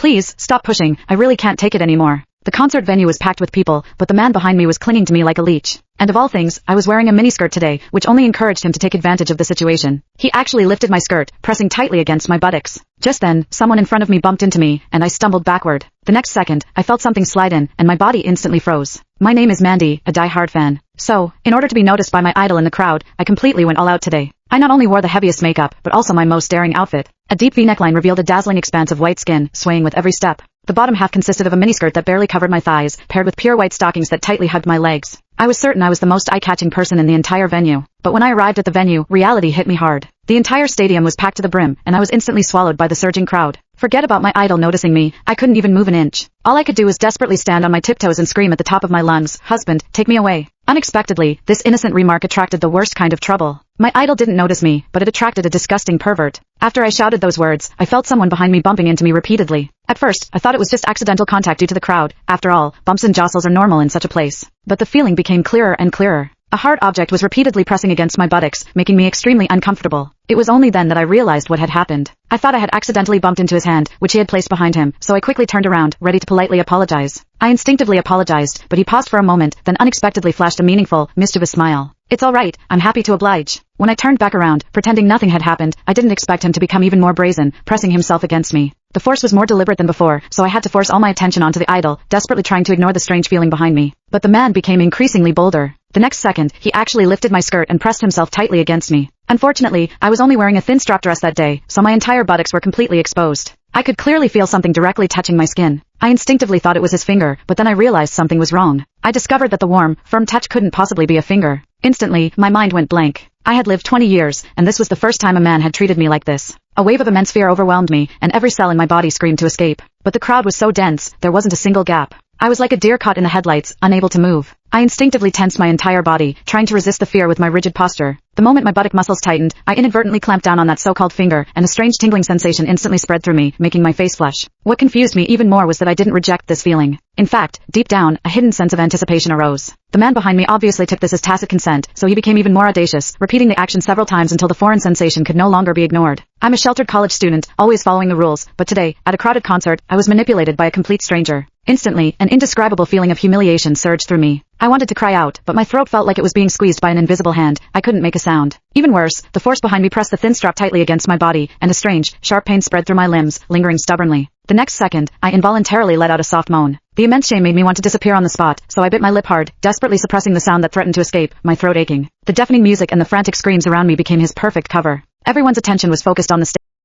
Please, stop pushing, I really can't take it anymore. The concert venue was packed with people, but the man behind me was clinging to me like a leech. And of all things, I was wearing a miniskirt today, which only encouraged him to take advantage of the situation. He actually lifted my skirt, pressing tightly against my buttocks. Just then, someone in front of me bumped into me, and I stumbled backward. The next second, I felt something slide in, and my body instantly froze. My name is Mandy, a die-hard fan. So, in order to be noticed by my idol in the crowd, I completely went all out today. I not only wore the heaviest makeup, but also my most daring outfit. A deep V-neckline revealed a dazzling expanse of white skin, swaying with every step. The bottom half consisted of a miniskirt that barely covered my thighs, paired with pure white stockings that tightly hugged my legs. I was certain I was the most eye-catching person in the entire venue. But when I arrived at the venue, reality hit me hard. The entire stadium was packed to the brim, and I was instantly swallowed by the surging crowd. Forget about my idol noticing me, I couldn't even move an inch. All I could do was desperately stand on my tiptoes and scream at the top of my lungs, "Husband, take me away." Unexpectedly, this innocent remark attracted the worst kind of trouble. My idol didn't notice me, but it attracted a disgusting pervert. After I shouted those words, I felt someone behind me bumping into me repeatedly. At first, I thought it was just accidental contact due to the crowd. After all, bumps and jostles are normal in such a place. But the feeling became clearer and clearer. A hard object was repeatedly pressing against my buttocks, making me extremely uncomfortable. It was only then that I realized what had happened. I thought I had accidentally bumped into his hand, which he had placed behind him, so I quickly turned around, ready to politely apologize. I instinctively apologized, but he paused for a moment, then unexpectedly flashed a meaningful, mischievous smile. "It's all right, I'm happy to oblige." When I turned back around, pretending nothing had happened, I didn't expect him to become even more brazen, pressing himself against me. The force was more deliberate than before, so I had to force all my attention onto the idol, desperately trying to ignore the strange feeling behind me. But the man became increasingly bolder. The next second, he actually lifted my skirt and pressed himself tightly against me. Unfortunately, I was only wearing a thin strap dress that day, so my entire buttocks were completely exposed. I could clearly feel something directly touching my skin. I instinctively thought it was his finger, but then I realized something was wrong. I discovered that the warm, firm touch couldn't possibly be a finger. Instantly, my mind went blank. I had lived 20 years, and this was the first time a man had treated me like this. A wave of immense fear overwhelmed me, and every cell in my body screamed to escape. But the crowd was so dense, there wasn't a single gap. I was like a deer caught in the headlights, unable to move. I instinctively tensed my entire body, trying to resist the fear with my rigid posture. The moment my buttock muscles tightened, I inadvertently clamped down on that so-called finger, and a strange tingling sensation instantly spread through me, making my face flush. What confused me even more was that I didn't reject this feeling. In fact, deep down, a hidden sense of anticipation arose. The man behind me obviously took this as tacit consent, so he became even more audacious, repeating the action several times until the foreign sensation could no longer be ignored. I'm a sheltered college student, always following the rules, but today, at a crowded concert, I was manipulated by a complete stranger. Instantly, an indescribable feeling of humiliation surged through me. I wanted to cry out, but my throat felt like it was being squeezed by an invisible hand. I couldn't make a sound. Even worse, the force behind me pressed the thin strap tightly against my body, and a strange, sharp pain spread through my limbs, lingering stubbornly. The next second, I involuntarily let out a soft moan. The immense shame made me want to disappear on the spot, so I bit my lip hard, desperately suppressing the sound that threatened to escape, my throat aching. The deafening music and the frantic screams around me became his perfect cover. Everyone's attention was focused on the stage.